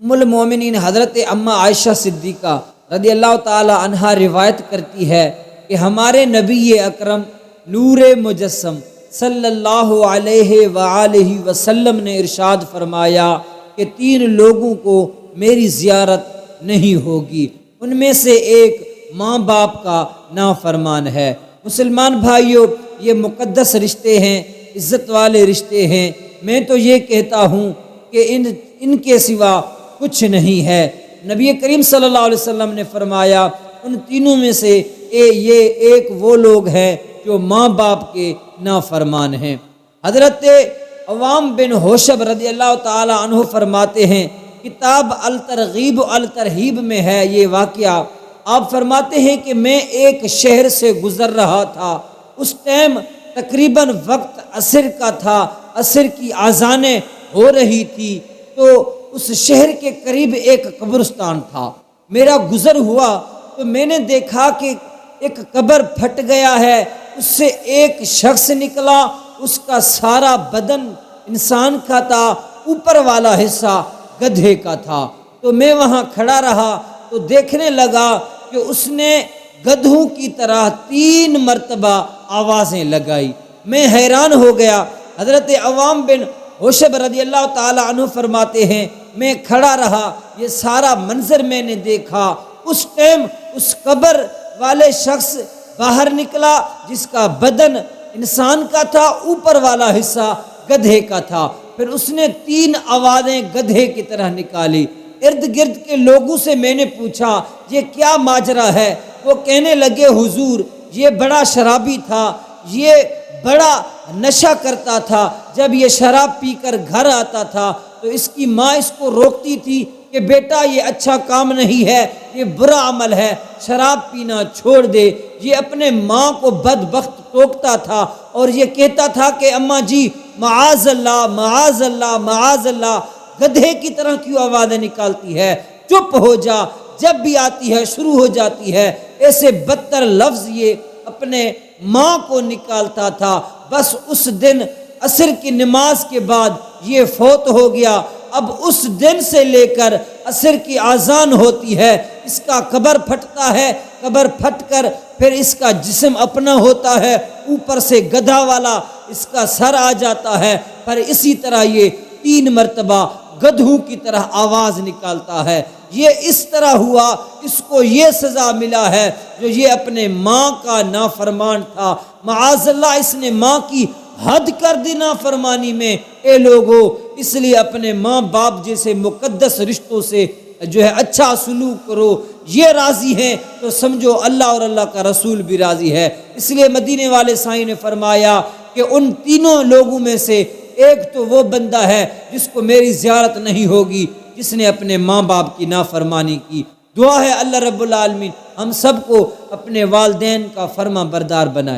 ام المومنین حضرت اماں عائشہ صدیقہ رضی اللہ تعالی عنہا روایت کرتی ہے کہ ہمارے نبی اکرم نور مجسم صلی اللہ علیہ وآلہ وسلم نے ارشاد فرمایا کہ 3 لوگوں کو میری زیارت نہیں ہوگی، ان میں سے ایک ماں باپ کا نافرمان ہے۔ مسلمان بھائیوں، یہ مقدس رشتے ہیں، عزت والے رشتے ہیں۔ میں تو یہ کہتا ہوں کہ ان کے سوا کچھ نہیں ہے۔ نبی کریم صلی اللہ علیہ وسلم نے فرمایا ان تینوں میں سے یہ ایک وہ لوگ ہیں جو ماں باپ کے نافرمان ہیں۔ حضرت عوام بن ہوشب رضی اللہ تعالی عنہ فرماتے ہیں، کتاب الترغیب الترہیب میں ہے یہ واقعہ۔ آپ فرماتے ہیں کہ میں ایک شہر سے گزر رہا تھا، اس ٹائم تقریباً وقت عصر کا تھا، عصر کی اذانیں ہو رہی تھی، تو اس شہر کے قریب ایک قبرستان تھا۔ میرا گزر ہوا تو میں نے دیکھا کہ ایک قبر پھٹ گیا ہے، اس سے ایک شخص نکلا، اس کا سارا بدن انسان کا تھا، اوپر والا حصہ گدھے کا تھا۔ تو میں وہاں کھڑا رہا تو دیکھنے لگا کہ اس نے گدھوں کی طرح 3 مرتبہ آوازیں لگائی۔ میں حیران ہو گیا۔ حضرت عوام بن ہوشب رضی اللہ تعالی عنہ فرماتے ہیں میں کھڑا رہا، یہ سارا منظر میں نے دیکھا۔ اس ٹائم اس قبر والے شخص باہر نکلا جس کا بدن انسان کا تھا، اوپر والا حصہ گدھے کا تھا۔ پھر اس نے 3 آوازیں گدھے کی طرح نکالی۔ ارد گرد کے لوگوں سے میں نے پوچھا یہ کیا ماجرا ہے؟ وہ کہنے لگے حضور یہ بڑا شرابی تھا، یہ بڑا نشہ کرتا تھا، جب یہ شراب پی کر گھر آتا تھا تو اس کی ماں اس کو روکتی تھی کہ بیٹا یہ اچھا کام نہیں ہے، یہ برا عمل ہے، شراب پینا چھوڑ دے۔ یہ اپنے ماں کو بدبخت ٹوکتا تھا اور یہ کہتا تھا کہ اماں جی معاذ اللہ معاذ اللہ معاذ اللہ، گدھے کی طرح کیوں آوازیں نکالتی ہے، چپ ہو جا۔ جب بھی آتی ہے شروع ہو جاتی ہے ایسے بدتر لفظ یہ اپنے ماں کو نکالتا تھا۔ بس اس دن عصر کی نماز کے بعد یہ فوت ہو گیا۔ اب اس دن سے لے کر عصر کی اذان ہوتی ہے، اس کا قبر پھٹتا ہے، قبر پھٹ کر پھر اس کا جسم اپنا ہوتا ہے، اوپر سے گدھا والا اس کا سر آ جاتا ہے، پر اسی طرح یہ 3 مرتبہ گدھوں کی طرح آواز نکالتا ہے۔ یہ اس طرح ہوا، اس کو یہ سزا ملا ہے جو یہ اپنے ماں کا نافرمان تھا۔ معاذ اللہ اس نے ماں کی حد کر دی نافرمانی میں۔ اے لوگو، اس لیے اپنے ماں باپ جیسے مقدس رشتوں سے جو ہے اچھا سلوک کرو۔ یہ راضی ہیں تو سمجھو اللہ اور اللہ کا رسول بھی راضی ہے۔ اس لیے مدینے والے سائیں نے فرمایا کہ ان تینوں لوگوں میں سے ایک تو وہ بندہ ہے جس کو میری زیارت نہیں ہوگی، جس نے اپنے ماں باپ کی نافرمانی کی۔ دعا ہے اللہ رب العالمین ہم سب کو اپنے والدین کا فرما بردار بنائے۔